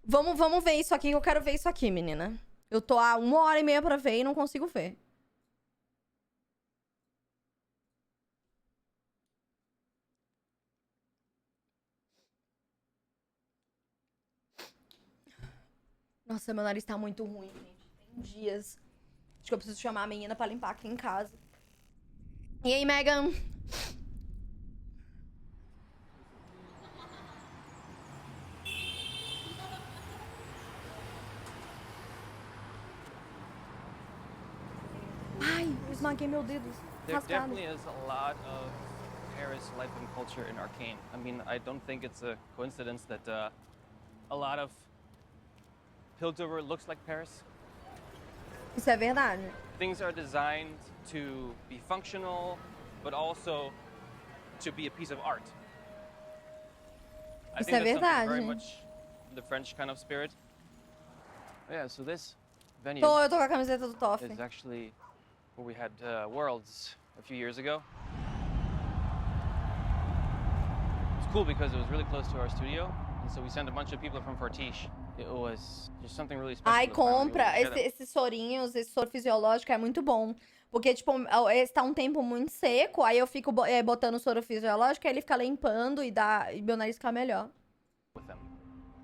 Vamos ver isso aqui, que eu quero ver isso aqui, menina. Eu tô há 1h30 pra ver e não consigo ver. Nossa, meu nariz tá muito ruim, gente. Tem dias. Acho que eu preciso chamar a menina pra limpar aqui em casa. E aí, Megan? Ai, eu esmaguei meu dedo. There Rasgado. definitely is a lot of Paris life and culture in Arcane. I mean, I don't think it's a coincidence that a lot of Piltover looks like Paris. Isso é verdade. Things are designed to be functional, but also to be a piece of art. I Isso think é that's something very verdade. much the French kind of spirit. Yeah, so this venue Eu tô com a camiseta do Toff. is actually where we had Worlds a few years ago. It's cool because it was really close to our studio, and so we sent a bunch of people from Fortiche. It was just something really special. Ai, to finally compra. share them. Esses sorinhos, esse soro fisiológico é muito bom. Porque, tipo, esse tá um tempo muito seco, aí eu fico botando soro fisiológico, aí ele fica limpando e meu nariz fica melhor. With them.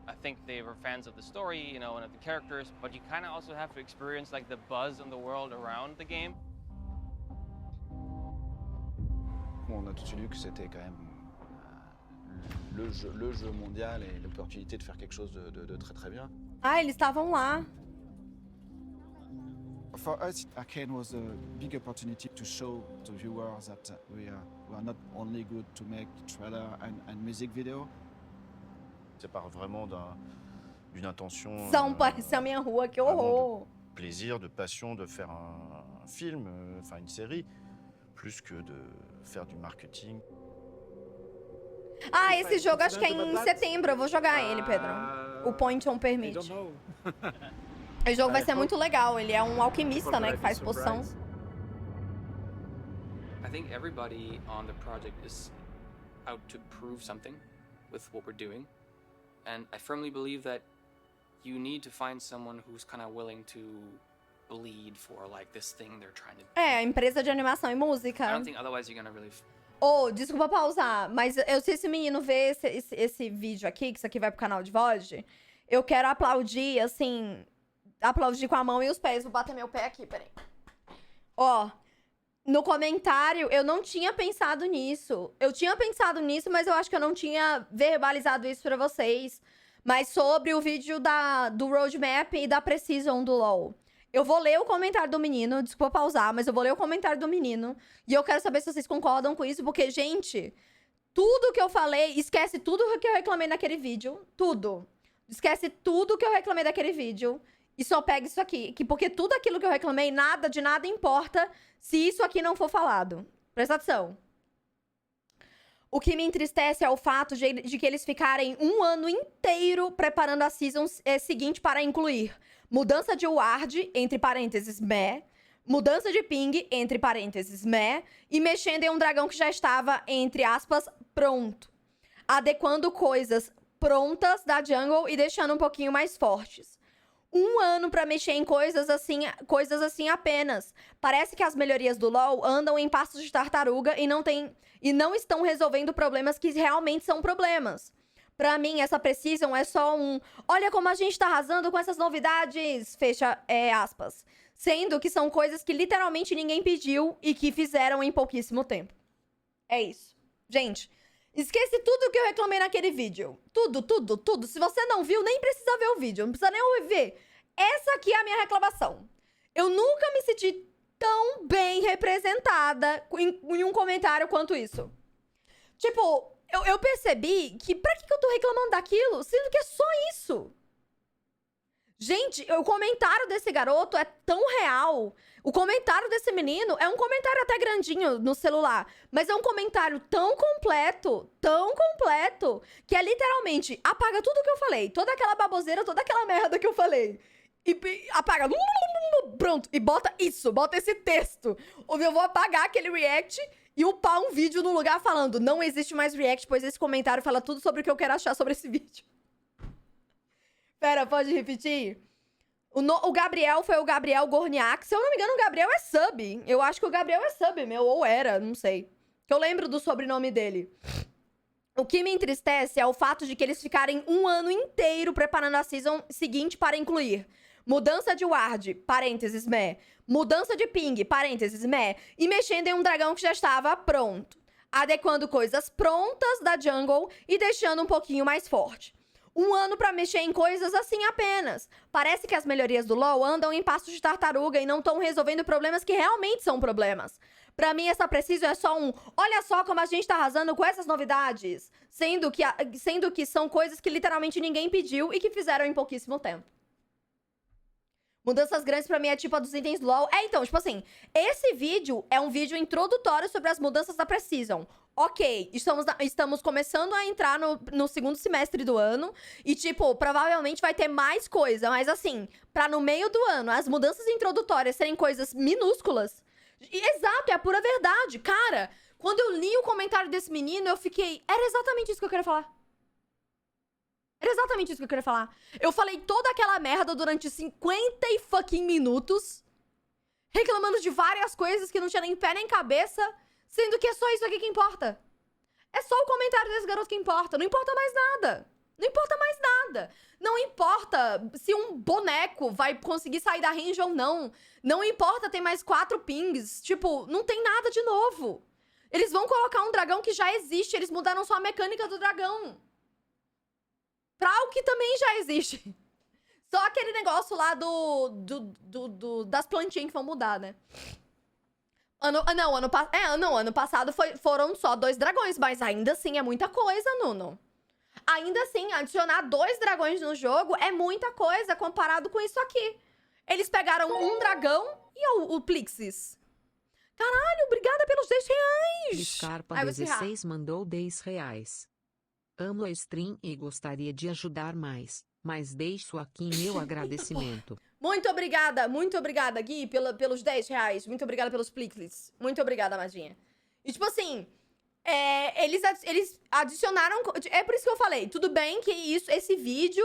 I think they were fans of the story, you know, and of the characters, but you kind of also have to experience like the buzz in the world around the game. On a tout de suite vu que c'était quand même le jeu mondial et l'opportunité de faire quelque chose de très très bien. Ah, eles estavam lá. For us, Arcane was a big opportunity to show to viewers that we are not only good to make trailer and music video. Ça part vraiment d'une intention. São pareceu a minha rua, que horror. Plaisir, de passion de faire un film, enfin une série, plus que de faire du marketing. Ah, esse jogo acho que é em setembro. Eu vou jogar ele, Pedro. O Point on Permit. O jogo vai ser muito legal. Ele é um alquimista, né, que faz poção. I think everybody on the project is out to prove something with what we're doing. And I firmly believe that you need to find someone who's kind of willing to bleed for like this thing they're trying to do. É, empresa de animação e música. I don't think otherwise you're gonna really Desculpa pausar, mas se esse menino ver esse vídeo aqui, que isso aqui vai pro canal de VOD, eu quero aplaudir, assim, aplaudir com a mão e os pés. Vou bater meu pé aqui, peraí. Ó, no comentário, eu não tinha pensado nisso. Eu tinha pensado nisso, mas eu acho que eu não tinha verbalizado isso pra vocês. Mas sobre o vídeo do roadmap e da Precision do LoL. Eu vou ler o comentário do menino, desculpa pausar, mas eu vou ler o comentário do menino. E eu quero saber se vocês concordam com isso, porque, gente, tudo que eu falei, esquece tudo que eu reclamei naquele vídeo. Tudo. Esquece tudo que eu reclamei daquele vídeo. E só pega isso aqui. Porque tudo aquilo que eu reclamei, de nada importa se isso aqui não for falado. Presta atenção. O que me entristece é o fato de que eles ficarem um ano inteiro preparando a season seguinte para incluir mudança de ward, entre parênteses, meh, mudança de ping, entre parênteses, meh, e mexendo em um dragão que já estava, entre aspas, pronto. Adequando coisas prontas da jungle e deixando um pouquinho mais fortes. Um ano pra mexer em coisas assim apenas. Parece que as melhorias do LoL andam em passos de tartaruga e não estão resolvendo problemas que realmente são problemas. Pra mim, essa Precision é só olha como a gente tá arrasando com essas novidades, fecha aspas. Sendo que são coisas que literalmente ninguém pediu e que fizeram em pouquíssimo tempo. É isso. Gente, esquece tudo que eu reclamei naquele vídeo. Tudo, tudo, tudo. Se você não viu, nem precisa ver o vídeo. Não precisa nem ver. Essa aqui é a minha reclamação. Eu nunca me senti tão bem representada em um comentário quanto isso. Tipo, eu percebi que pra que eu tô reclamando daquilo, sendo que é só isso? Gente, o comentário desse garoto é tão real. O comentário desse menino é um comentário até grandinho no celular. Mas é um comentário tão completo, que é literalmente, apaga tudo que eu falei. Toda aquela baboseira, toda aquela merda que eu falei. E apaga, pronto, e bota esse texto. Eu vou apagar aquele react e upar um vídeo no lugar falando, não existe mais react, pois esse comentário fala tudo sobre o que eu quero achar sobre esse vídeo. Pera, pode repetir? O Gabriel foi o Gabriel Gorniak. Se eu não me engano, o Gabriel é sub. Eu acho que o Gabriel é sub, meu. Ou era, não sei. Que eu lembro do sobrenome dele. O que me entristece é o fato de que eles ficarem um ano inteiro preparando a season seguinte para incluir mudança de ward, parênteses, meh. Mudança de ping, parênteses, meh. E mexendo em um dragão que já estava pronto. Adequando coisas prontas da jungle e deixando um pouquinho mais forte. Um ano pra mexer em coisas assim apenas. Parece que as melhorias do LoL andam em passos de tartaruga e não estão resolvendo problemas que realmente são problemas. Pra mim, essa Precision é só um olha só como a gente tá arrasando com essas novidades. Sendo que são coisas que literalmente ninguém pediu e que fizeram em pouquíssimo tempo. Mudanças grandes pra mim é tipo a dos itens do LoL. Então, tipo assim, esse vídeo é um vídeo introdutório sobre as mudanças da Precision. Ok, estamos começando a entrar no segundo semestre do ano. E, tipo, provavelmente vai ter mais coisa. Mas, assim, pra no meio do ano as mudanças introdutórias serem coisas minúsculas. Exato, é a pura verdade. Cara, quando eu li o comentário desse menino, eu fiquei... Era exatamente isso que eu queria falar. Era exatamente isso que eu queria falar. Eu falei toda aquela merda durante 50 e fucking minutos. Reclamando de várias coisas que não tinha nem pé nem cabeça. Sendo que é só isso aqui que importa. É só o comentário desse garoto que importa. Não importa mais nada. Não importa mais nada. Não importa se um boneco vai conseguir sair da range ou não. Não importa ter mais 4 pings. Tipo, não tem nada de novo. Eles vão colocar um dragão que já existe. Eles mudaram só a mecânica do dragão. Pra o que também já existe. Só aquele negócio lá das plantinhas que vão mudar, né? Ano passado foram só 2 dragões, mas ainda assim é muita coisa, Nuno. Ainda assim, adicionar 2 dragões no jogo é muita coisa comparado com isso aqui. Eles pegaram um dragão e o Plixis. Caralho, obrigada pelos 10 reais. Scarpa 16 mandou 10 reais. Amo a stream e gostaria de ajudar mais, mas deixo aqui meu agradecimento. Muito obrigada, Gui, pelos 10 reais. Muito obrigada pelos Plixis. Muito obrigada, Madinha. E tipo assim, eles adicionaram... É por isso que eu falei, tudo bem que esse vídeo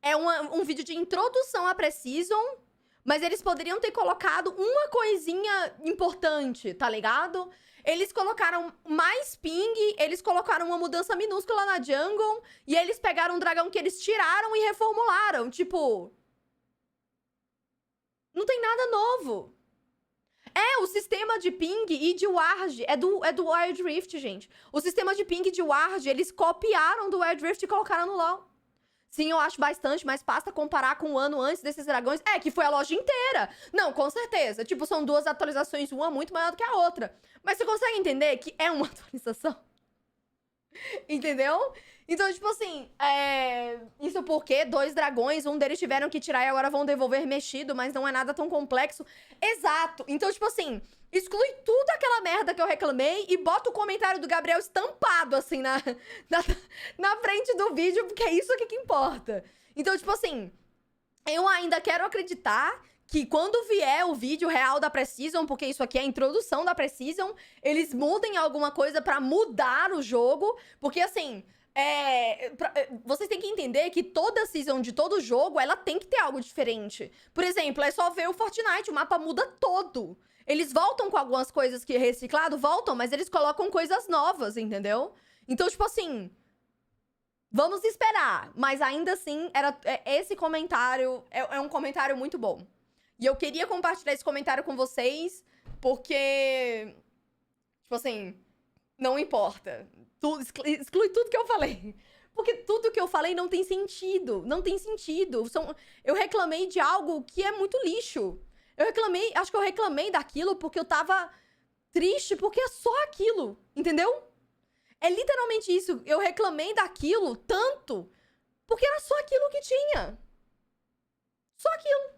é um vídeo de introdução à Precision, mas eles poderiam ter colocado uma coisinha importante, tá ligado? Eles colocaram mais ping, eles colocaram uma mudança minúscula na jungle, e eles pegaram um dragão que eles tiraram e reformularam. Tipo... Não tem nada novo. O sistema de ping e de ward é do Wild Rift, gente. O sistema de ping e de ward, eles copiaram do Wild Rift e colocaram no LoL. Sim, eu acho bastante, mas basta comparar com o ano antes desses dragões. Que foi a loja inteira. Não, com certeza. Tipo, são 2 atualizações, uma muito maior do que a outra. Mas você consegue entender que é uma atualização? Entendeu? Então, tipo assim, isso porque 2 dragões, um deles tiveram que tirar e agora vão devolver mexido, mas não é nada tão complexo. Exato. Então, tipo assim, exclui tudo aquela merda que eu reclamei e bota o comentário do Gabriel estampado, assim, na frente do vídeo, porque é isso aqui que importa. Então, tipo assim, eu ainda quero acreditar que quando vier o vídeo real da Precision, porque isso aqui é a introdução da Precision, eles mudem alguma coisa pra mudar o jogo, porque assim... vocês têm que entender que toda season de todo jogo, ela tem que ter algo diferente. Por exemplo, é só ver o Fortnite, o mapa muda todo. Eles voltam com algumas coisas que reciclado, voltam, mas eles colocam coisas novas, entendeu? Então, tipo assim, vamos esperar. Mas ainda assim, esse comentário é um comentário muito bom. E eu queria compartilhar esse comentário com vocês, porque, tipo assim, não importa. Exclui tudo que eu falei. Porque tudo que eu falei não tem sentido. Não tem sentido. Eu reclamei de algo que é muito lixo. Acho que eu reclamei daquilo porque eu tava triste, porque é só aquilo. Entendeu? É literalmente isso. Eu reclamei daquilo tanto porque era só aquilo que tinha. Só aquilo.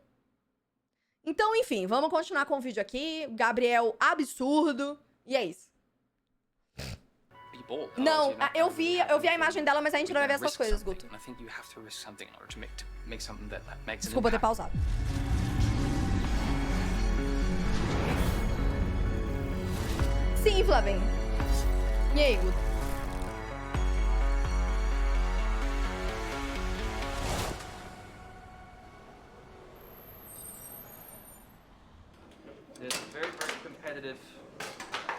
Então, enfim, vamos continuar com o vídeo aqui. Gabriel absurdo. E é isso. Não, eu vi a imagem dela, mas a gente não vai ver essas coisas, Guto. Desculpa ter pausado. Sim, Flavinho. E aí, Guto? repetitive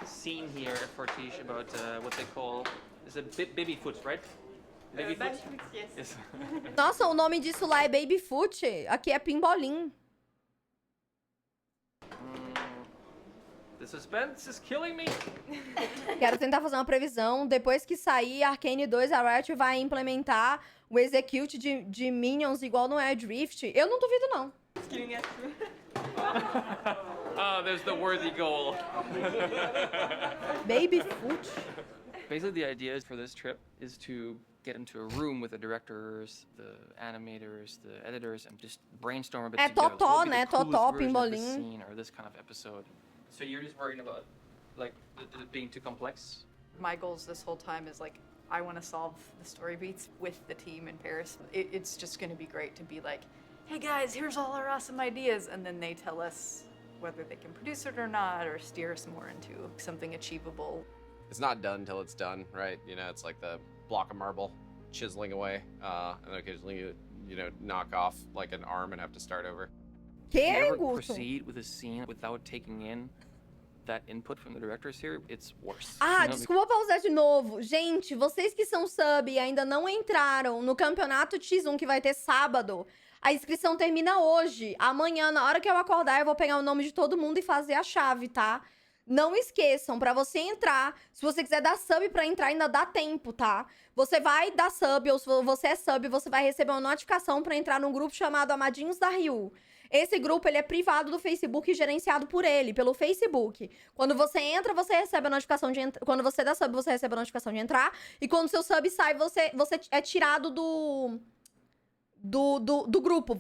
scene here at Fortiche about what they call is a baby foot, right? Baby foot. Yes. Nossa, o nome disso lá é Babyfoot. Aqui é Pimbolim. The suspense is killing me. Quero tentar fazer uma previsão. Depois que sair Arcane 2, a Riot vai implementar o execute de minions igual no Air Drift. Eu não duvido, não. Oh, there's the worthy goal. Babyfoot. Basically, the idea for this trip is to get into a room with the directors, the animators, the editors, and just brainstorm a bit É together. Totó, What would be né? the coolest Totó, version of this Pimbolim. scene or this kind of episode. So you're just worrying about, like, it being too complex? My goals this whole time is like, I want to solve the story beats with the team in Paris. It's just going to be great to be like, hey guys, here's all our awesome ideas. And then they tell us whether they can produce it or not, or steer us more into something achievable. It's not done till it's done, right? You know, it's like the block of marble chiseling away, and occasionally you know, knock off like an arm and have to start over. Que, If you ever Gusto? proceed with a scene without taking in that input from the directors here, it's worse. Ah, You know, desculpa pausar de novo. Gente, vocês que são sub e ainda não entraram no campeonato X1 que vai ter sábado, a inscrição termina hoje. Amanhã, na hora que eu acordar, eu vou pegar o nome de todo mundo e fazer a chave, tá? Não esqueçam, pra você entrar, se você quiser dar sub pra entrar, ainda dá tempo, tá? Você vai dar sub, ou se você é sub, você vai receber uma notificação pra entrar num grupo chamado Amadinhos da Ryu. Esse grupo, ele é privado do Facebook e gerenciado por ele, pelo Facebook. Quando você entra, você recebe a notificação de entrar. Quando você dá sub, você recebe a notificação de entrar. E quando seu sub sai, você é tirado do grupo.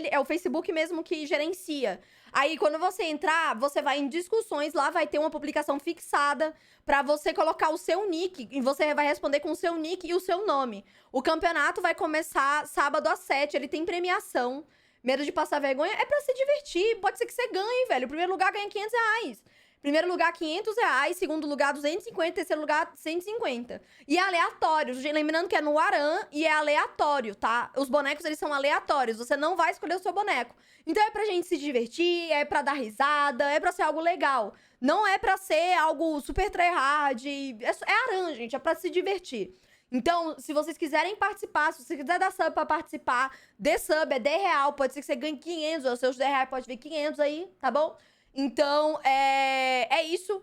É o Facebook mesmo que gerencia. Aí, quando você entrar, você vai em discussões, lá vai ter uma publicação fixada pra você colocar o seu nick, e você vai responder com o seu nick e o seu nome. O campeonato vai começar sábado às 7, ele tem premiação. Medo de passar vergonha é pra se divertir, pode ser que você ganhe, velho. O primeiro lugar ganha R$500. Primeiro lugar, R$500. Segundo lugar, 250. Terceiro lugar, 150. E é aleatório. Lembrando que é no Aran e é aleatório, tá? Os bonecos, eles são aleatórios. Você não vai escolher o seu boneco. Então é pra gente se divertir, é pra dar risada, é pra ser algo legal. Não é pra ser algo super tryhard. É Aran, gente. É pra se divertir. Então, se vocês quiserem participar, se você quiser dar sub pra participar, dê sub, é R$10. Pode ser que você ganhe 500, ou seus R$10 pode vir 500 aí, tá bom? Então, é isso.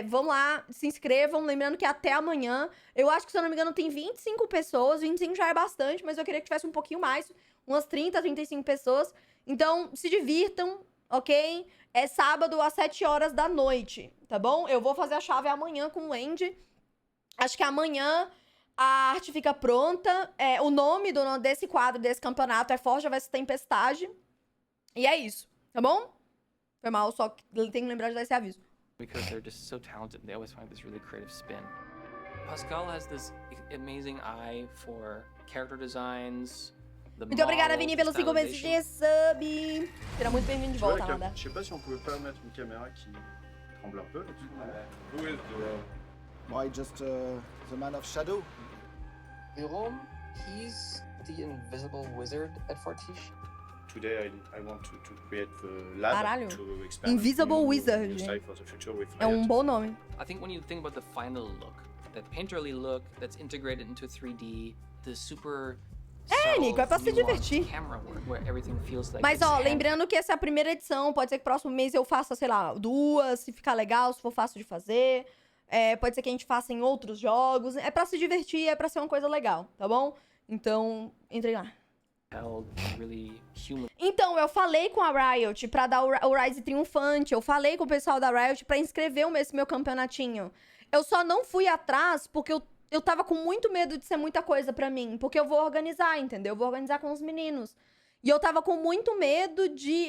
Vão lá, se inscrevam. Lembrando que até amanhã, eu acho que, se eu não me engano, tem 25 pessoas. 25 já é bastante, mas eu queria que tivesse um pouquinho mais. Umas 30, 35 pessoas. Então, se divirtam, ok? É sábado às 7 horas da noite, tá bom? Eu vou fazer a chave amanhã com o Andy. Acho que amanhã a arte fica pronta. O nome desse quadro, desse campeonato, é Forja vs Tempestade. E é isso, tá bom? Foi mal, só que tenho que lembrar de dar esse aviso. Because they're just so talented, they always find this really creative spin. Pascal has this amazing eye for character designs. Muito obrigada, Vini, pelos 5 meses de sub. Será muito bem-vindo de volta, Nanda. Je sais pas si on pouvait pas mettre une caméra qui tremble un peu là-dessus. Who is Why just the man of shadow? Virão, he's the invisible wizard at Fortiche. Today I want to create the lab Caralho. to expand Invisible new Wizard. style for the future with É Riot. bom nome. I think when you think about the final look, that painterly look that's integrated into 3D, the super Nico, é pra se divertir. camera work where everything feels like Mas, it's ó, hand- lembrando que essa é a primeira edição. Pode ser que próximo mês eu faça, sei lá, 2, se ficar legal, se for fácil de fazer. Pode ser que a gente faça em outros jogos. É pra se divertir, é pra ser uma coisa legal, tá bom? Então, entrem lá. held really human. Então, eu falei com a Riot pra dar o Rise Triunfante. Eu falei com o pessoal da Riot pra inscrever esse meu campeonatinho. Eu só não fui atrás porque eu tava com muito medo de ser muita coisa pra mim. Porque eu vou organizar, entendeu? Eu vou organizar com os meninos. E eu tava com muito medo de...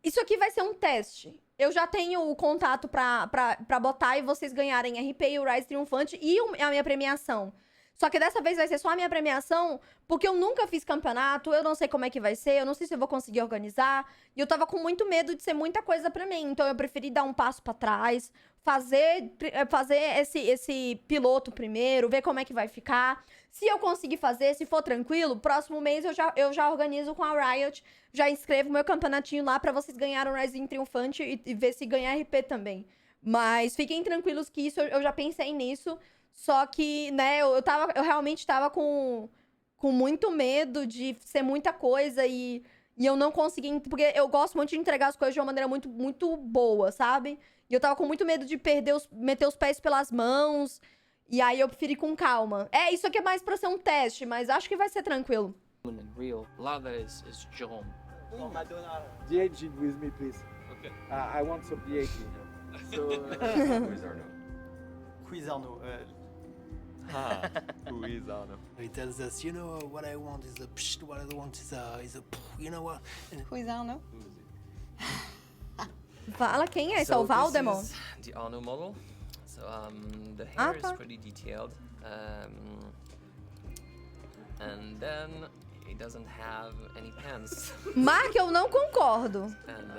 Isso aqui vai ser um teste. Eu já tenho o contato pra botar e vocês ganharem RP e o Rise Triunfante e a minha premiação. Só que dessa vez vai ser só a minha premiação, porque eu nunca fiz campeonato, eu não sei como é que vai ser, eu não sei se eu vou conseguir organizar. E eu tava com muito medo de ser muita coisa pra mim. Então eu preferi dar um passo pra trás, fazer esse piloto primeiro, ver como é que vai ficar. Se eu conseguir fazer, se for tranquilo, próximo mês eu já organizo com a Riot, já inscrevo meu campeonatinho lá pra vocês ganharem um Rising Triunfante e ver se ganhar RP também. Mas fiquem tranquilos que isso, eu já pensei nisso. Só que, né, eu realmente tava com muito medo de ser muita coisa e eu não consegui... Porque eu gosto muito de entregar as coisas de uma maneira muito, muito boa, sabe? E eu tava com muito medo de meter os pés pelas mãos. E aí eu preferi com calma. Isso aqui é mais pra ser um teste, mas acho que vai ser tranquilo. And real. A lot of that is Jerome. D8 with me, please. Okay. I want some D8. So, Who is Arnaud? Who is Arno? He tells us, you know, what I want is a psh, what I want is a you know what? Who is Arnaud? Fala quem é? Esse é o Valdemar? This is the Arno model. So the hair is tá. pretty detailed. And then he doesn't have any pants. Mark, eu não concordo. And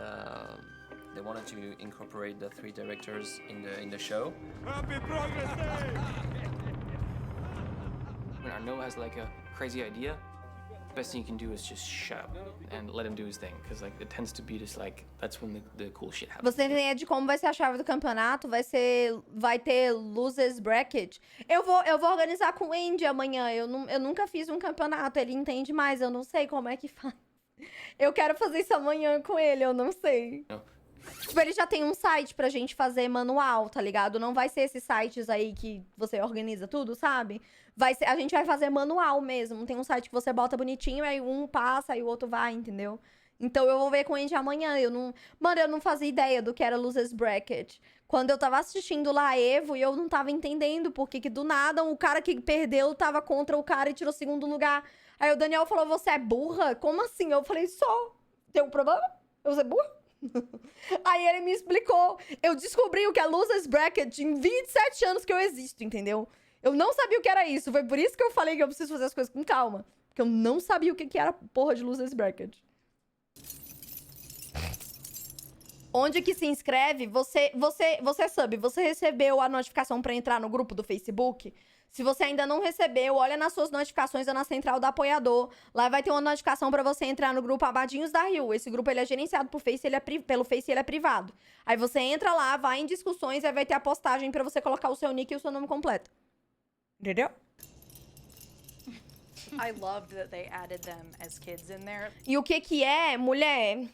they wanted to incorporate the 3 directors in the show. Happy Progress Day! When Arnaud has like a crazy idea, the best thing you can do is just shut up and let him do his thing, because like it tends to be just like that's when the cool shit happens. Você tem ideia de como vai ser a chave do campeonato? Vai ter losers bracket. Eu vou organizar com o Andy amanhã. Eu nunca fiz um campeonato, ele entende mais, eu não sei como é que faz. Eu quero fazer isso amanhã com ele, eu não sei. Não. Tipo, ele já tem um site pra gente fazer manual, tá ligado? Não vai ser esses sites aí que você organiza tudo, sabe? A gente vai fazer manual mesmo. Tem um site que você bota bonitinho, aí um passa, aí o outro vai, entendeu? Então eu vou ver com ele amanhã. Mano, eu não fazia ideia do que era Losers Bracket. Quando eu tava assistindo lá a Evo, e eu não tava entendendo porque que do nada o cara que perdeu tava contra o cara e tirou segundo lugar. Aí o Daniel falou, você é burra? Como assim? Eu falei, só. Tem um problema? Eu sou burra? Aí ele me explicou. Eu descobri o que é Losers Bracket em 27 anos que eu existo, entendeu? Eu não sabia o que era isso. Foi por isso que eu falei que eu preciso fazer as coisas com calma. Porque eu não sabia o que era porra de Losers Bracket. Onde que se inscreve? Você sabe, você recebeu a notificação pra entrar no grupo do Facebook? Se você ainda não recebeu, olha nas suas notificações ou na central do apoiador. Lá vai ter uma notificação pra você entrar no grupo Abadinhos da Rio. Esse grupo ele é gerenciado pelo Face, ele é privado. Aí você entra lá, vai em discussões, aí vai ter a postagem pra você colocar o seu nick e o seu nome completo. Entendeu? I loved that they added them as kids in there. E o que é, mulher?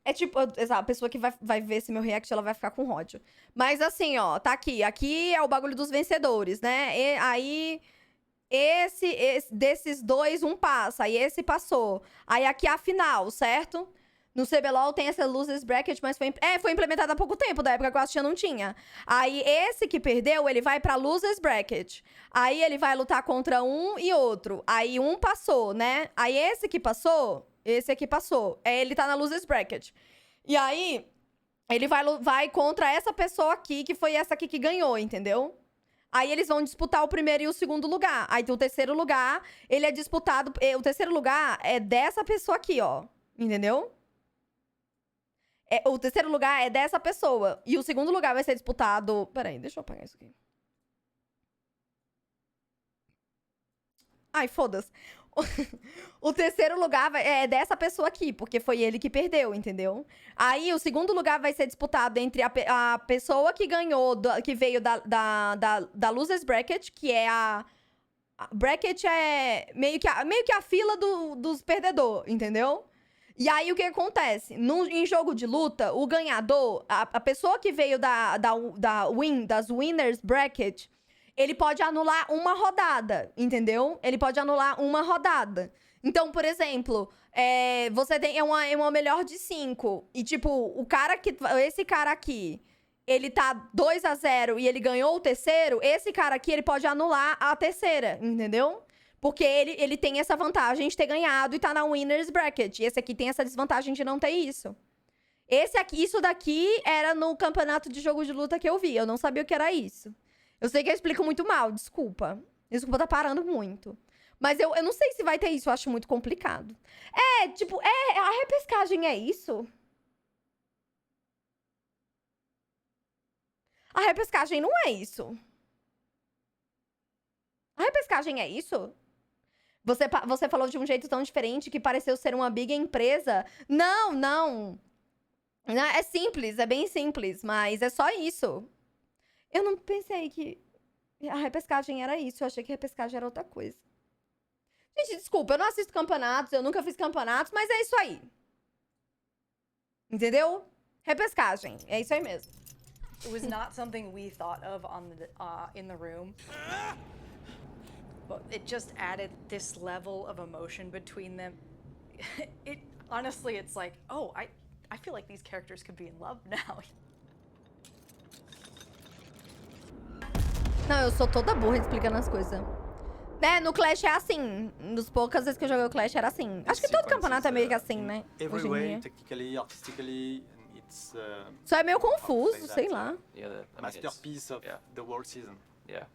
É tipo, a pessoa que vai ver esse meu react, ela vai ficar com ódio. Mas assim, ó, tá aqui. Aqui é o bagulho dos vencedores, né? E aí, desses dois, um passa. Aí esse passou. Aí aqui é a final, certo? No CBLOL tem essa Losers Bracket, mas foi implementada há pouco tempo, da época que eu assistia não tinha. Aí esse que perdeu, ele vai pra Losers Bracket. Aí ele vai lutar contra um e outro. Aí um passou, né? Aí esse que passou... Esse aqui passou. Ele tá na Losers Bracket. E aí, ele vai contra essa pessoa aqui, que foi essa aqui que ganhou, entendeu? Aí eles vão disputar o primeiro e o segundo lugar. Aí o terceiro lugar, ele é disputado... O terceiro lugar é dessa pessoa aqui, ó. Entendeu? O terceiro lugar é dessa pessoa. E o segundo lugar vai ser disputado... Peraí, deixa eu apagar isso aqui. Ai, foda-se. O terceiro lugar é dessa pessoa aqui, porque foi ele que perdeu, entendeu? Aí o segundo lugar vai ser disputado entre a pessoa que ganhou, que veio da Losers Bracket, que é a bracket é meio que a fila dos perdedores, entendeu? E aí o que acontece? Em jogo de luta, o ganhador, a pessoa que veio das Winners Bracket, ele pode anular uma rodada, entendeu? Ele pode anular uma rodada. Então, por exemplo, você tem uma melhor de 5. E, tipo, esse cara aqui, ele tá 2-0 e ele ganhou o terceiro, esse cara aqui, ele pode anular a terceira, entendeu? Porque ele tem essa vantagem de ter ganhado e tá na Winners Bracket. E esse aqui tem essa desvantagem de não ter isso. Isso daqui era no campeonato de jogo de luta que eu vi. Eu não sabia o que era isso. Eu sei que eu explico muito mal, desculpa. Desculpa, tá parando muito. Mas eu não sei se vai ter isso, eu acho muito complicado. Tipo, a repescagem é isso? A repescagem não é isso. A repescagem é isso? Você falou de um jeito tão diferente que pareceu ser uma big empresa. Não. É simples, é bem simples, mas é só isso. Eu não pensei que a repescagem era isso. Eu achei que a repescagem era outra coisa. Gente, desculpa, eu não assisto campeonatos, eu nunca fiz campeonatos, mas é isso aí. Entendeu? Repescagem, é isso aí mesmo. It was not something we thought of in the room. But it just added this level of emotion between them. Honestly, it's like, oh, I feel like these characters could be in love now. Não, eu sou toda burra explicando as coisas. Né, no Clash é assim. Nas poucas vezes que eu joguei o Clash era assim. Acho que todo campeonato é meio que assim, né? Every way, technically, artistically, it's Só é meio confuso, sei lá. Yeah, a masterpiece of the world season. Yeah.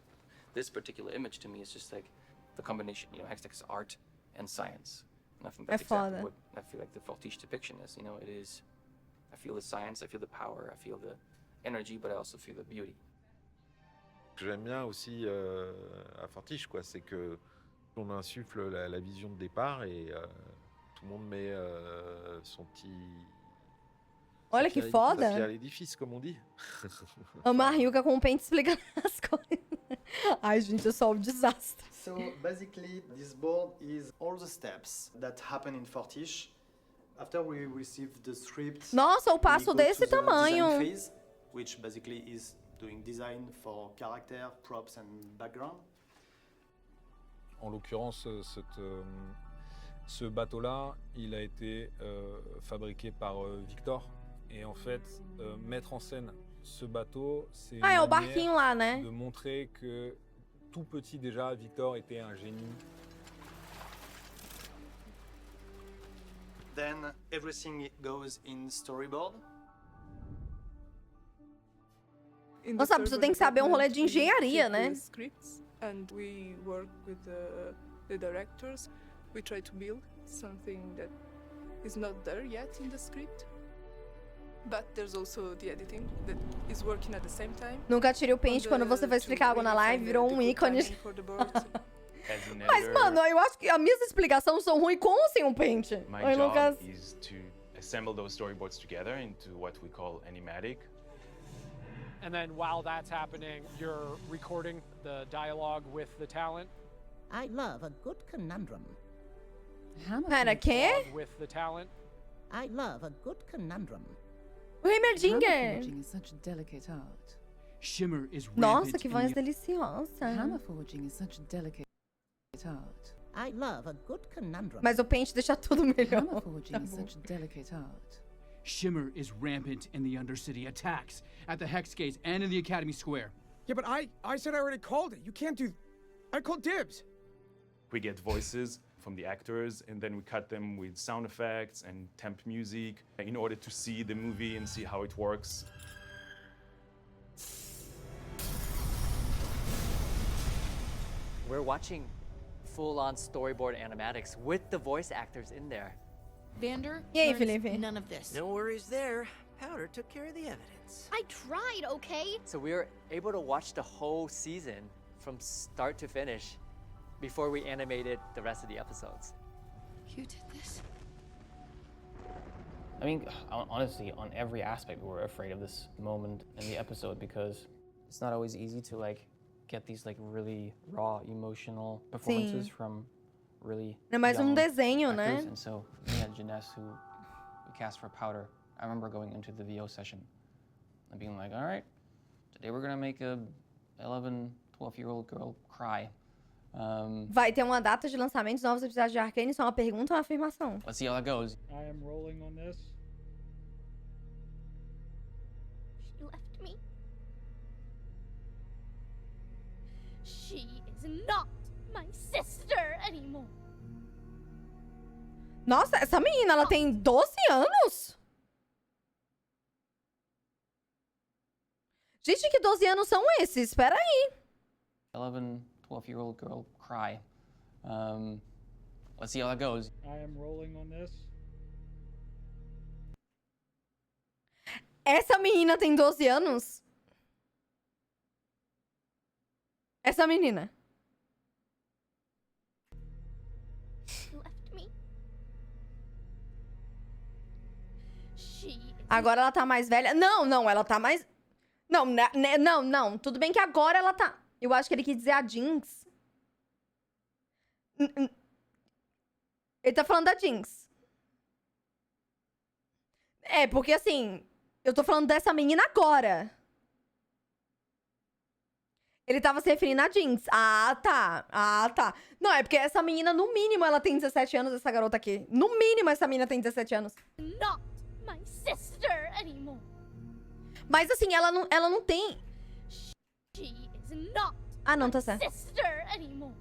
This particular image to me is just like the combination, Hextech's art and science. And I think that's exactly what I feel like the Fortiche depiction is. It is, I feel the science, I feel the power, I feel the energy, but I also feel the beauty. Ce que j'aime bien aussi à Fortiche, c'est que on insuffle la vision de départ et tout le monde met son petit... Olha que foda. Sa pierre à l'édifice, comme on dit. Ama a Riyuuka com o pente explicando as coisas. Ai, gente, eu sou um desastre. So basically, this board is all the steps that happen in Fortiche. After we receive the script, nossa, o passo desse tamanho. Design phase, which basically is doing design for character, props and background. En l'occurrence, ce bateau-là, il a été fabriqué par Victor. Et en fait, mettre en scène ce bateau, c'est é o barquinho lá, né? De montrer que tout petit déjà, Victor était un génie. Then everything goes in storyboard. Nossa, você tem que saber um rolê de engenharia, né? And we work with the directors. We try to build something that is not there yet in the script. But there's also the editing that is working at the same time. Nunca tire o pente quando você vai explicar algo na live, virou um ícone. Mas, mano, eu acho que as minhas explicações são ruins com ou sem um pente. My job is to assemble those storyboards together into what we call animatic. And then while that's happening, you're recording the dialogue with the talent. I love a good conundrum. Pera, quê? With the talent. I love a good conundrum. O Heimerdinger. Hammer is such delicate art. Shimmer is nossa, que voz deliciosa. Hammer forging is such delicate art. I love a good conundrum. Mas o pente deixa tudo melhor. Hammer forging is such delicate art. Shimmer is rampant in the Undercity attacks at the Hex Gates and in the Academy Square. Yeah, but I said I already called it. You can't do... I called dibs. We get voices from the actors, and then we cut them with sound effects and temp music in order to see the movie and see how it works. We're watching full-on storyboard animatics with the voice actors in there. Vander, e aí, Felipe? None of this. No worries there. Powder took care of the evidence. I tried, okay? So we were able to watch the whole season from start to finish before we animated the rest of the episodes. You did this? I mean, honestly, on every aspect, we were afraid of this moment in the episode because it's not always easy to get these really raw emotional performances from really é mais desenho, actors. né? And so we had Janess, who we cast for Powder. I remember going into the VO session and being like, all right, today we're gonna make a 11, 12-year-old girl cry. Vai ter uma data de lançamento de novos episódios de Arcane? Isso é uma pergunta ou uma afirmação? Let's see how that goes. I am rolling on this. She left me. She is not my sister anymore. Nossa, essa menina, ela tem 12 anos? Gente, que 12 anos são esses? Espera aí. 11, 12-year-old girl cry. Let's see how that goes. I am rolling on this. Essa menina tem 12 anos? Essa menina. Left me. She Agora ela tá mais velha. Não, ela tá mais... Não. Tudo bem que agora ela tá... Eu acho que ele quis dizer a Jinx. Ele tá falando da Jinx. É, porque assim... Eu tô falando dessa menina agora. Ele tava se referindo a Jinx. Ah, tá. Não, é porque essa menina, no mínimo, ela tem 17 anos, essa garota aqui. No mínimo, essa menina tem 17 anos. not my sister anymore. Mas assim, ela não tem... She is not Ah, não, tá certo. sister anymore.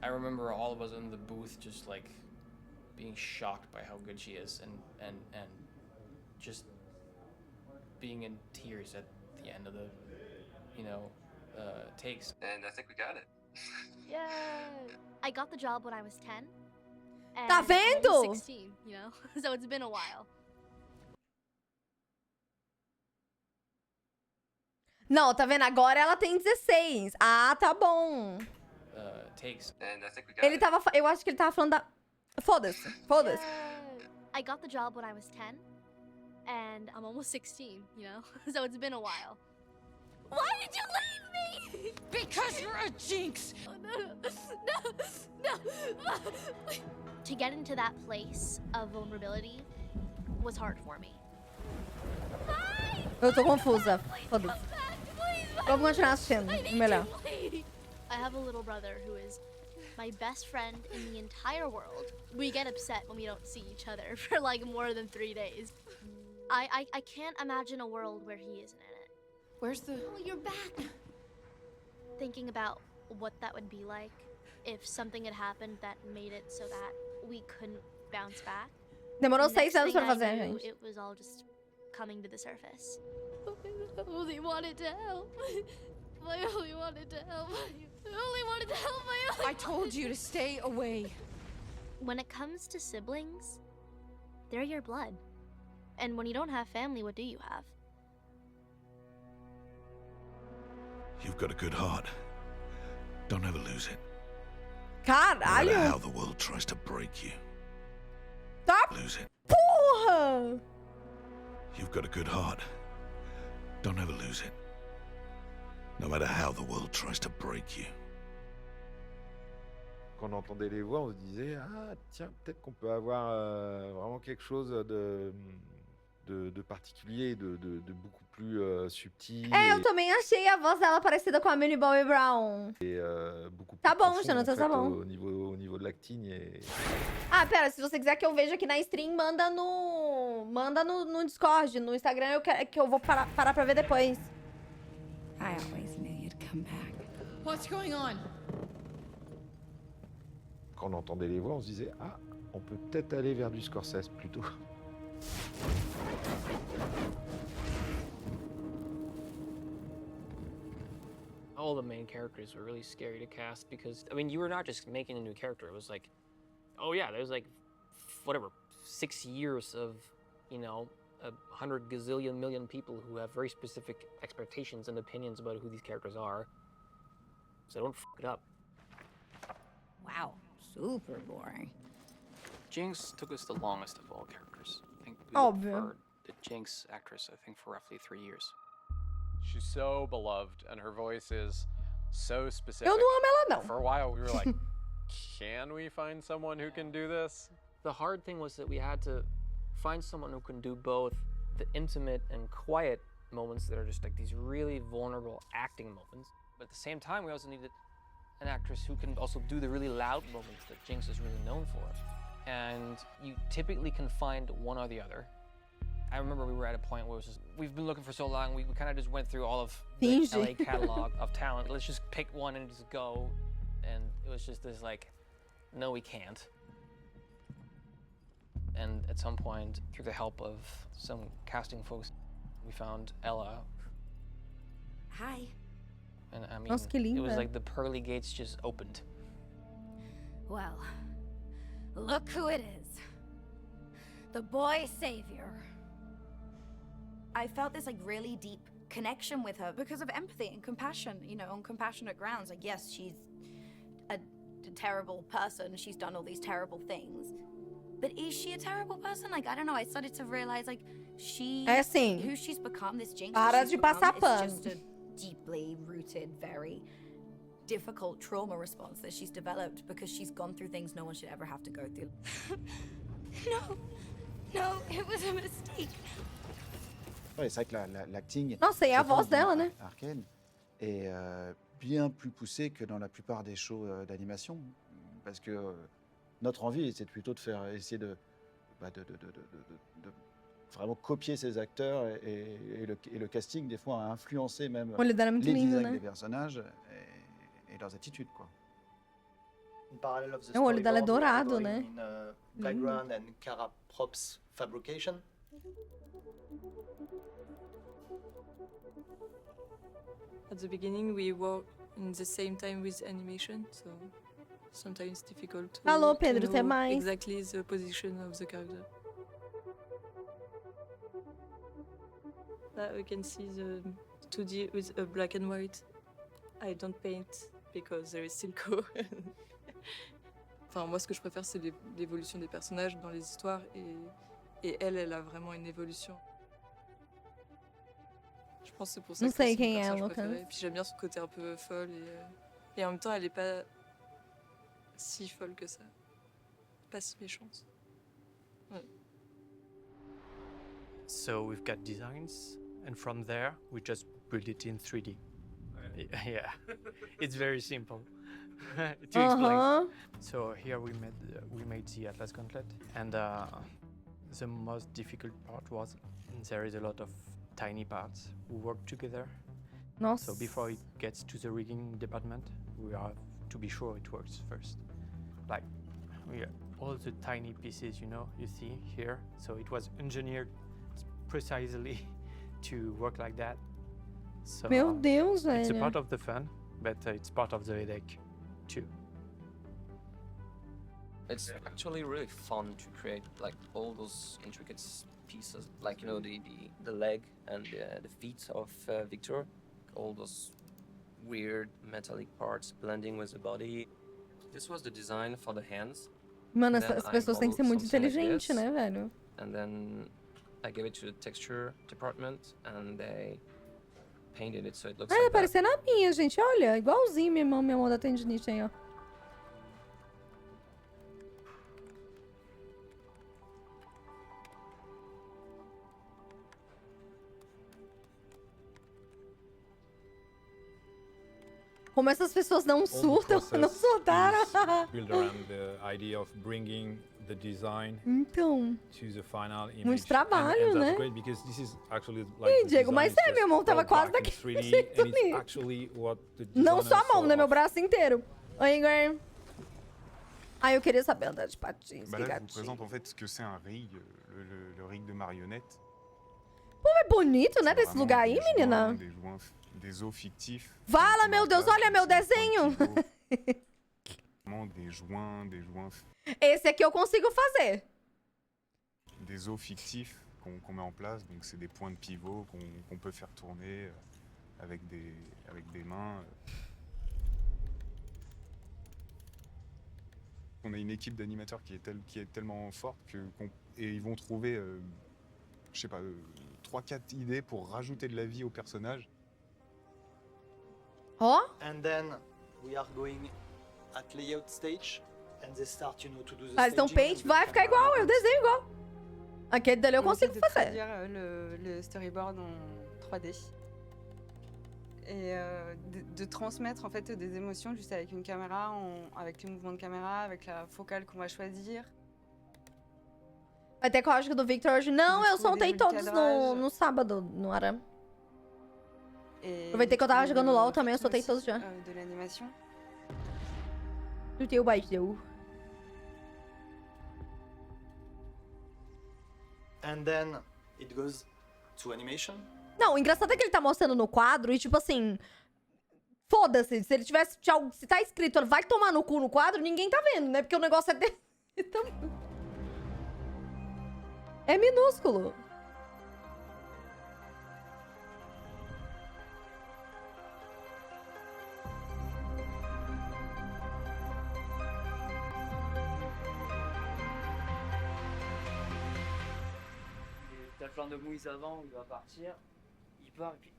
I remember all of us in the booth just like being shocked by how good she is and just being in tears at the end of the, takes. And I think we got it. Yeah. I got the job when I was 10. And Tá I'm vendo? 16, so it's been a while. Não, tá vendo? Agora ela tem 16. Ah, tá bom. Takes. And I think we got Ele tava... Eu acho que ele tava falando da... Foda-se. Yeah. I got the job when I was 10. And I'm almost 16, so it's been a while. Why did you leave me? Because you're a jinx! No. To get into that place of vulnerability was hard for me. Eu tô confusa. Foda-se. Vamos continuar assistindo. Melhor. I have a little brother who is my best friend in the entire world. We get upset when we don't see each other for like more than 3 days. I can't imagine a world where he isn't in it. Where's the... Oh, you're back! Thinking about what that would be like if something had happened that made it so that we couldn't bounce back. Demorou Next 6 anos pra thing I fazer, knew, gente. It was all just coming to the surface. I only wanted to help. I only wanted to help. I only wanted to help. I told you to stay away. When it comes to siblings, they're your blood. And when you don't have family, what do you have? You've got a good heart. Don't ever lose it. No matter Caralho! how the world tries to break you. Tá Lose it. porra! You've got a good heart. Don't ever lose it. No matter how the world tries to break you. Quand on entendait les voix, on se disait ah tiens, peut-être qu'on peut avoir vraiment quelque chose de particulier, de beaucoup plus subtil. Eu também achei a voz dela parecida com a Millie Bobby Brown. Et beaucoup Tá plus bom, profond, Jonathan, en tá fait, bom. au niveau de l'acting. Ah, pera, se você quiser que eu veja aqui na stream, manda no Discord, no Instagram, que eu vou parar pra ver depois. I always knew you'd come back. What's going on? Quand on entendait les voix, on se disait ah, on peut peut-être aller vers du Scorsese plutôt. All the main characters were really scary to cast because, you were not just making a new character. It was like, oh yeah, there's like, 6 years of, 100 gazillion million people who have very specific expectations and opinions about who these characters are. So don't f it up. Wow, super boring. Jinx took us the longest of all characters. I think we Óbvio. deferred the Jinx actress, I think, for roughly 3 years. She's so beloved, and her voice is so specific. Eu não amo ela, não. For a while, we were like, can we find someone who can do this? The hard thing was that we had to find someone who can do both the intimate and quiet moments that are just like these really vulnerable acting moments. But at the same time, we also needed an actress who can also do the really loud moments that Jinx is really known for. And you typically can find one or the other. I remember we were at a point where it was just, we've been looking for so long, we kind of just went through all of the LA catalog of talent. Let's just pick one and just go. And it was just this like, no, we can't. And at some point, through the help of some casting folks, we found Ella. Hi. And I mean, Nossa, que it linda. was like the pearly gates just opened. Well, look who it is. The boy savior. I felt this like really deep connection with her because of empathy and compassion, you know, on compassionate grounds. Like, yes, she's a terrible person. She's done all these terrible things. But is she a terrible person? Like, I don't know. I started to realize, like, É assim. who she's become, this jinx Para that she's de become, passar is pano. just a deeply rooted, very difficult trauma response that she's developed because she's gone through things no one should ever have to go through. No, it was a mistake. Ouais, c'est vrai que l'acting. Nossa, e a voz dela, né? Arcane est bien plus poussé que dans la plupart des shows d'animation, parce que notre envie, c'est plutôt de faire essayer de vraiment copier ces acteurs et le casting des fois a influencé même O olho dela é muito les lindo, designs né? des personnages et leurs attitudes, quoi. In parallel of the O olho dela é storyboard, we are dourado, going né? in background and Kara props fabrication. At the beginning, we work in the same time with animation, so sometimes it's difficult to, Alô, Pedro, to até know mais. exactly the position of the character. Now we can see the 2D with a black and white. I don't paint because there is still color. Enfin, moi, ce que je préfère, c'est l'évolution des personnages dans les histoires, et elle a vraiment une évolution. Je pense que c'est pour ça Não que sei c'est mon quem é, personnage Lucas. préféré. Puis j'aime bien son côté un peu folle, et en même temps, elle est pas si folle que ça. Pas si méchante. Ouais. So we've got designs, and from there we just build it in 3D. Yeah, it's very simple to explain. So here we made the Atlas Gauntlet, and the most difficult part was there is a lot of tiny parts who work together. Nossa. So before it gets to the rigging department, we have to be sure it works first. Like all the tiny pieces, you see here. So it was engineered precisely to work like that. So Meu Deus, velho. it's a part of the fun, but it's part of the headache too. It's actually really fun to create like all those intricate pieces, like the leg and the feet of Victor, all those weird metallic parts blending with the body. This was the design for the hands. Mano, Then as I pessoas têm que ser modeled muito something like inteligentes, this, né, velho? And then I gave it to the texture department, and they painted it so it looks Ah, like that. parecendo a minha, gente. Olha, igualzinho minha mão da tendinite aí, ó. Como essas pessoas não surtam, não surtaram. Build around the idea of bringing the design Então. to the final image. Muito trabalho, and né? that's great because this is actually like Ih, the Diego, design mas is é, just minha mão tava brought quase back in daquele 3D, jeito and it's ali. actually what the Não designer só a mão, saw né? Meu of- braço inteiro. Oi, Igor. Ah, eu queria saber andar de patins, Bah que là, je vous gatinho. présente en fait ce que c'est un rig, le rig de marionnette. Pô, é bonito, né, C'est desse vraiment lugar aí, des joints, menina? des os fictifs. Fala, meu Deus, olha meu desenho. Vraiment des joints, Esse aqui eu consigo fazer. des os fictifs qu'on met en place. Donc c'est des points de pivot qu'on peut faire tourner avec des mains. On a une équipe d'animateurs qui est tellement forte et ils vont trouver, je sais pas, 3-4 idées pour rajouter de la vie au personnage. Ó. And then we are going at layout stage, and they start, to do the Ah, então staging paint and the vai ficar camera igual, eu desenho igual. Aquele dali eu consigo de fazer. traduire le storyboard en 3D et de transmettre en fait des émotions juste avec une caméra, avec les mouvements de caméra, avec la focale qu'on va choisir. Vai ter código do Victor hoje? Não, eu soltei todos no sábado, no Aram. Aproveitei que eu tava jogando LOL também, eu soltei todos já. De l'animation. Do teu baixo. And then it goes to animation. Não, o engraçado é que ele tá mostrando no quadro e, tipo assim... Foda-se, se ele tivesse... Se tá escrito, vai tomar no cu no quadro, ninguém tá vendo, né? Porque o negócio é... É minúsculo. T'as le plan de mouise avant, il va partir, il part et puis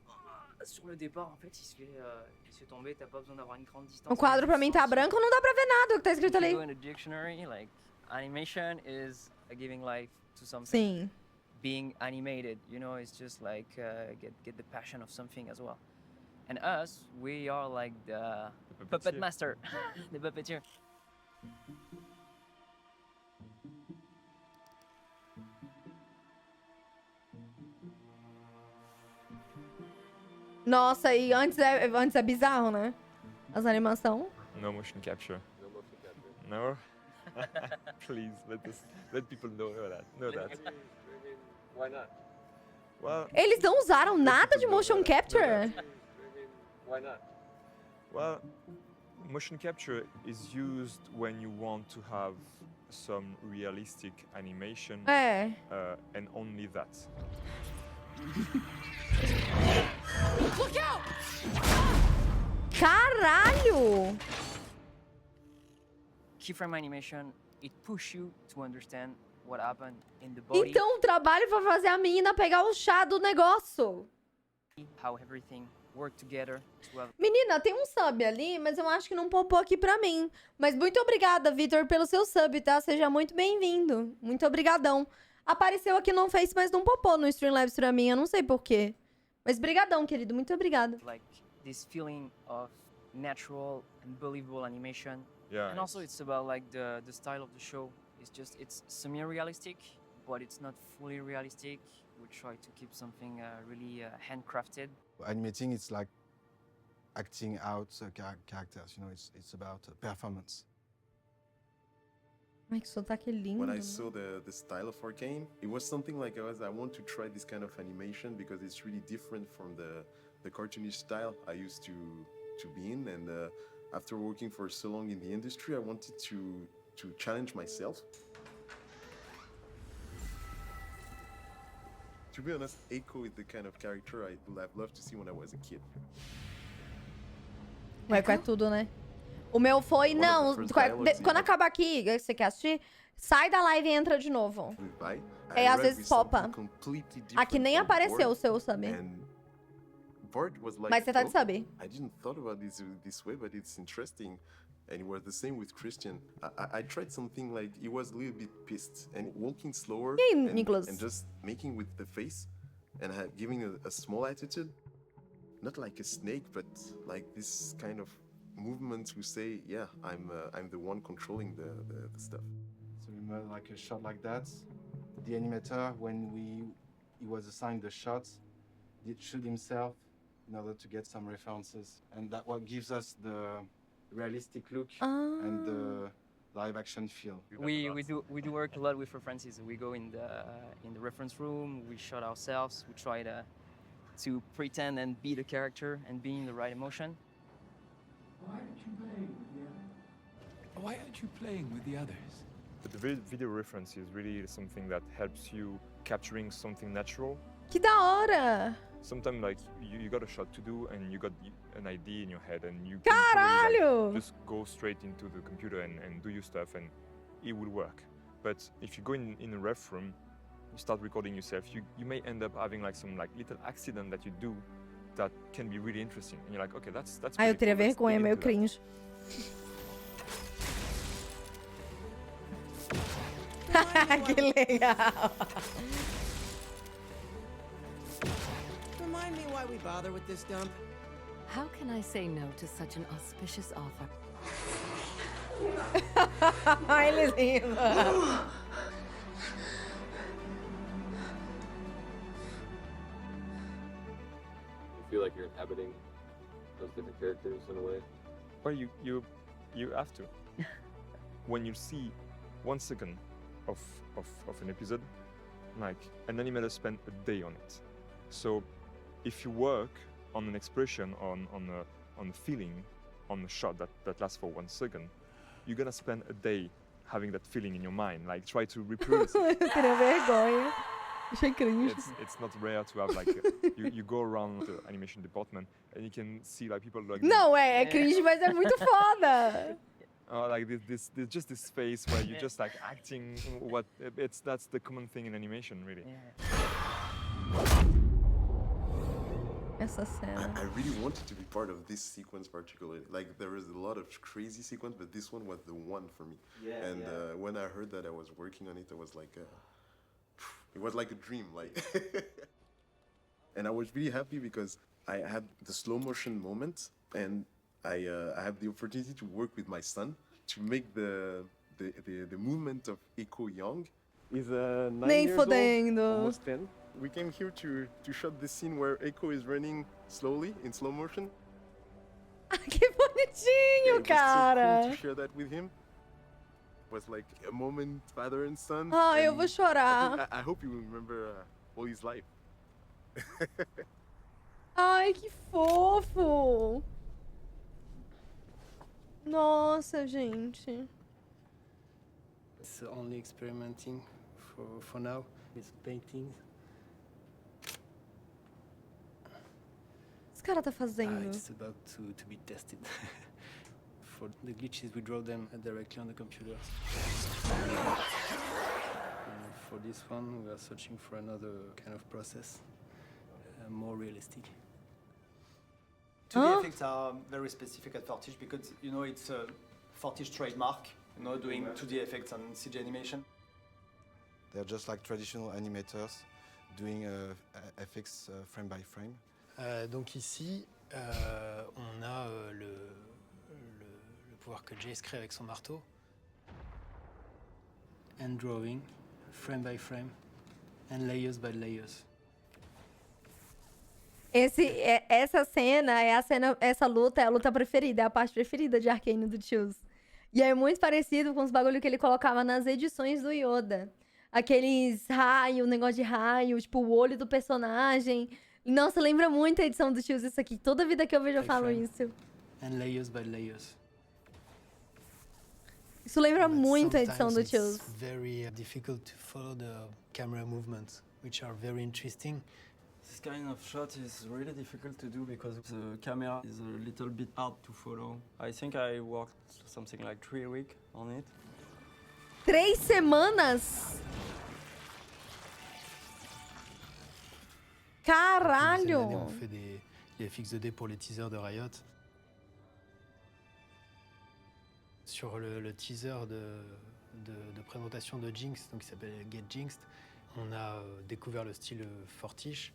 sur le départ en fait il se fait tomber, t'as pas besoin d'avoir une grande distance. O quadro pra mim tá branco, não dá pra ver nada o que tá escrito ali. If you go in a dictionary, like animation is giving life to something. Sim. Being animated, you know, it's just like get the passion of something as well. And us, we are like the puppet master, the puppeteer. Nossa, e antes é bizarro, né? As animações. No motion capture. No motion capture. No? Please, let people know that. Why not? Well, Eles não usaram nada de motion capture? Why not? Well, motion capture is used when you want to have some realistic animation. É. And only that. Look out! Caralho! Keyframe animation, it pushes you to understand what happened in the body. Então o trabalho foi fazer a menina pegar o chá do negócio. How everything work together to have... Menina, tem um sub ali, mas eu acho que não popou aqui pra mim. Mas muito obrigada, Vitor, pelo seu sub, tá? Seja muito bem-vindo. Muito obrigadão. Apareceu aqui no Face, mas não popou no Streamlabs pra mim, eu não sei porquê. Mas brigadão, querido, muito obrigada. Like this feeling of natural and believable animation. Yeah. And also it's about like the style of the show. It's semi-realistic, but it's not fully realistic. We try to keep something really handcrafted. Animating, it's like acting out characters, you know, it's about performance. Ai, que sotaque lindo. When I saw the style of Arcane, it was something like I want to try this kind of animation because it's really different from the cartoonish style I used to be in. And after working for so long in the industry, I wanted to challenge myself. To be honest, Echo is the kind of character I would have loved to see when I was a kid. O Echo é tudo, né? O meu foi, não, quando acabar aqui, você quer assistir, sai da live e entra de novo. É, às vezes popa. Aqui nem apareceu o seu sub. Mas você tá de sub. I didn't thought about this way, but it's interesting. And it was the same with Christian. I tried something like, he was a little bit pissed and walking slower E aí, Nicholas? and just making with the face and giving a small attitude. Not like a snake, but like this kind of movement to say, yeah, I'm the one controlling the stuff. So we made like a shot like that. The animator, when he was assigned the shot, did shoot himself in order to get some references, and that what gives us the realistic look and the live action feel. We do work a lot with references. We go in the reference room. We shot ourselves. We try to pretend and be the character and be in the right emotion. Why aren't you playing with the others? But the video reference is really something that helps you capturing something natural. Que da hora! Sometimes like you got a shot to do and you got an idea in your head and you Caralho! can just go straight into the computer and do your stuff and it will work. But if you go in a ref room, you start recording yourself, you may end up having like some like little accident that you do that can be really interesting. And you're like, okay, that's Ai, eu pretty teria cool, let's vergonha, dig meio into that. cringe. Que legal! Remind me why we bother with this dump. How can I say no to such an auspicious offer? Ai, ele lindo. You feel like you're inhabiting those different characters in a way? Well, you have to. When you see 1 second of an episode, like an animator spent a day on it. So if you work on an expression, on a feeling, on a shot that lasts for 1 second, you're gonna spend a day having that feeling in your mind, like try to reproduce it. Eu teria vergonha. Achei cringe. It's not rare to have like you go around the animation department and you can see like people like Não, é cringe, mas é muito foda. like this just this space where you're just like acting that's the common thing in animation, really. Essa cena. I really wanted to be part of this sequence particularly. Like there was a lot of crazy sequence, but this one was the one for me. When I heard that I was working on it, I was like, it was like a dream, like. And I was really happy because I had the slow motion moment, and I have the opportunity to work with my son to make the movement of Echo young. He's 9 Nem years fodendo. old, almost 10. We came here to shot the scene where Echo is running slowly in slow motion. Que bonitinho, It was so cara. cool to share that with him. It was like a moment father and son. Ai, eu and vou chorar. I hope you will remember all his life. Ai, que fofo. Nossa, gente. It's only experimenting for now with paintings. Esse cara tá fazendo. It's about to be tested. For the glitches, we draw them directly on the computer. For this one, we are searching for another kind of process, more realistic. 2D effects are very specific at Fortiche because, you know, it's a Fortiche trademark, you know, doing 2D effects on CG animation. They're just like traditional animators doing effects frame by frame. Donc ici, on a le pouvoir que Jay crée avec son marteau. And drawing, frame by frame, and layers by layers. Essa cena é a cena, essa luta é a luta preferida, é a parte preferida de Arcane do Tios. E é muito parecido com os bagulho que ele colocava nas edições do Yoda. Aqueles raios, negócio de raio, tipo o olho do personagem. Nossa, lembra muito a edição do Tios isso aqui. Toda vida que eu vejo eu falo isso. And layers by layers. Isso lembra muito a edição do Tios. It's very difficult to follow the camera movements, which are very interesting. This kind of shot is really difficult to do because the camera is a little bit hard to follow. I think I worked something like 3 weeks on it. 3 semanas? Caralho! On fait des FX 2D pour les teasers de Riot. Sur le teaser de présentation de Jinx, donc qui s'appelle Get Jinxed, on a découvert le style Fortiche.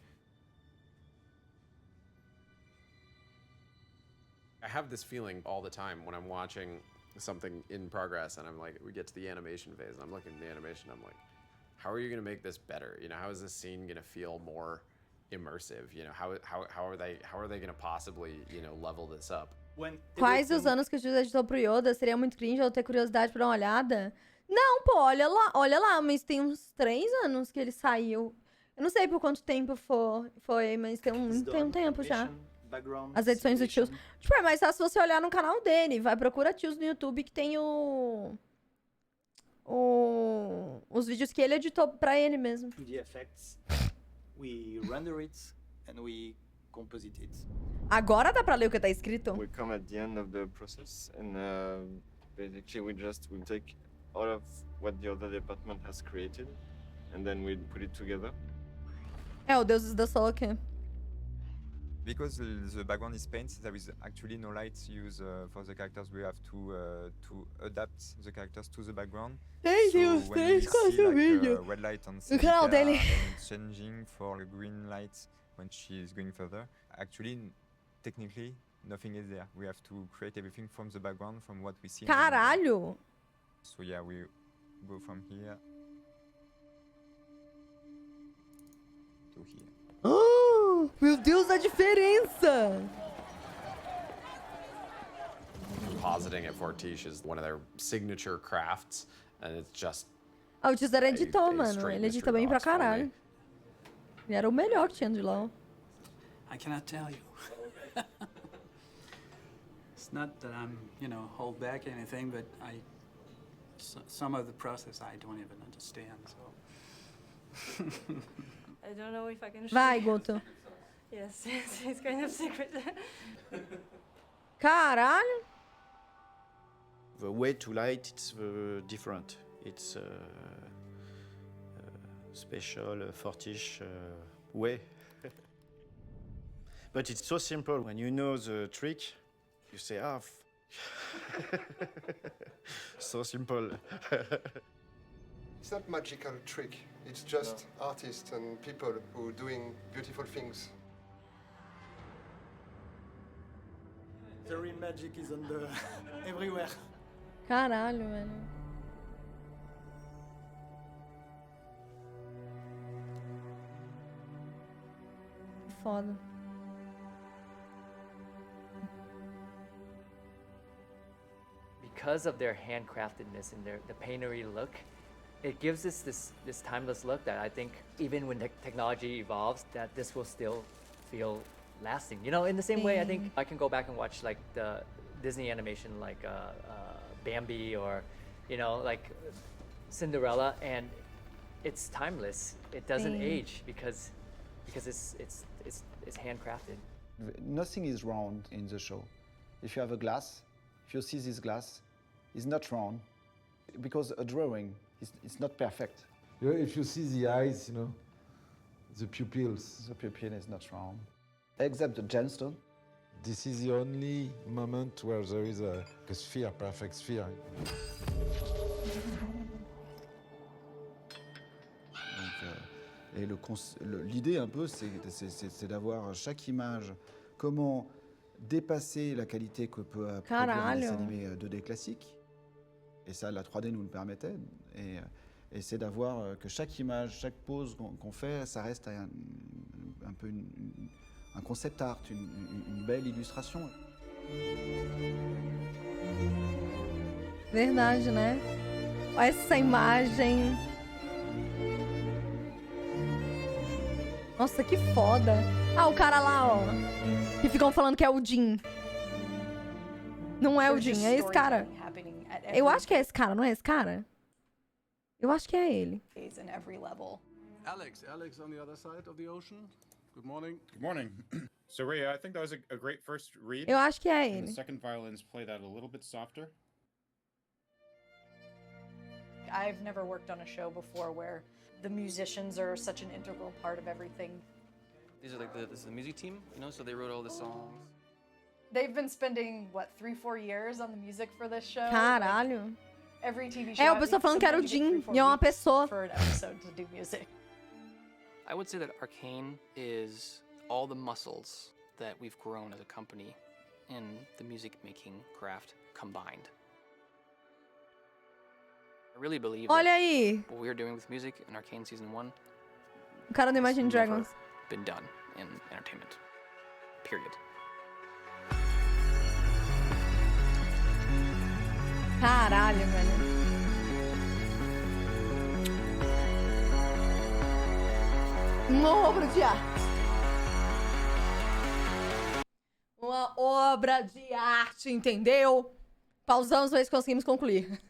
I have this feeling all the time when I'm watching something in progress and I'm like, we get to the animation phase and I'm looking at the animation, I'm like, how are you going to make this better? You know, how is this scene going to feel more immersive? You know, how are they going to possibly, you know, level this up? Quais os anos que o Tios editou pro Yoda? Seria muito cringe eu ter curiosidade pra dar uma olhada? Não, pô, olha lá, mas tem uns 3 anos que ele saiu. Eu não sei por quanto tempo foi, mas tem um tempo já. As edições do Tios. Tipo, é mais fácil se você olhar no canal dele. Vai, procura Tios no YouTube que tem os vídeos que ele editou pra ele mesmo. 2D effects, we render it and we composite it. Agora dá pra ler o que tá escrito? We come at the end of the process and basically we will take all of what the other department has created and then we put it together. É, o Deuses da Soca. Because the background is paint, there is actually no light used for the characters. We have to adapt the characters to the background. Tem uns 3, 4 vídeos. Red light on No canal dele. changing for a green light when she is going further. Actually, technically, nothing is there. We have to create everything from the background, from what we see. Caralho! So yeah, we go from here to here. Oh, meu Deus, a diferença! Compositing at Fortiche is one of their signature crafts, and it's just. Ah, o Tios era editor, mano. Ele edita bem pra caralho. Ele era o melhor que tinha de LoL. I cannot tell you. It's not that I'm, you know, hold back anything, but some of the process I don't even understand, so. I don't know if I can Vai, Guto. Yes, it's kind of secret. Caralho. The way to light, it's different. It's special, fortish way. But it's so simple. When you know the trick, you say, ah, so simple. It's not magical trick. It's just artists and people who are doing beautiful things. The real magic is on the everywhere. Caralho, velho. Foda. Because of their handcraftedness and the painterly look, it gives us this timeless look that I think even when the technology evolves, that this will still feel lasting. You know, in the same way, I think I can go back and watch like the Disney animation, like Bambi, or you know, like Cinderella, and it's timeless. It doesn't age because it's handcrafted. Nothing is round in the show. If you have a glass, if you see this glass, it's not round because a drawing it's not perfect. You know, if you see the eyes, you know, the pupils. The pupil is not round, except the gemstone. This is the only moment where there is a sphere, perfect sphere. Et l'idée un peu, c'est d'avoir chaque image, comment dépasser la qualité que peut produire un dessin animé 2D classique. Et ça, la 3D nous le permettait. Et c'est d'avoir que chaque image, chaque pose qu'on fait, ça reste un peu un concept art, une belle illustration. Verdade, né? Olha essa imagem. Nossa, que foda. Ah, o cara lá, ó. Que ficam falando que é o Jin. Não é o Jin, é esse cara. Eu acho que é esse cara, não é esse cara? Eu acho que é ele. Alex on the other side of the ocean. Good morning. Good morning. So Ray, I think that was a great first read. Eu acho que é And ele. the second violins play that a little bit softer. I've never worked on a show before where the musicians are such an integral part of everything. These are like this is the music team, you know, so they wrote all the songs. They've been spending, what, 3-4 years on the music for this show? Caralho. Like, every TV show. É, o pessoal falando que era o Jin e é uma pessoa. For an episode to do music. I would say that Arcane is all the muscles that we've grown as a company in the music making craft combined. I really believe Olha that aí. what we're doing with music in Arcane Season 1 O cara do has Imagine never Dragons. been done in entertainment. Period. Caralho, velho. Uma obra de arte. Uma obra de arte, entendeu? Pausamos, mas conseguimos concluir.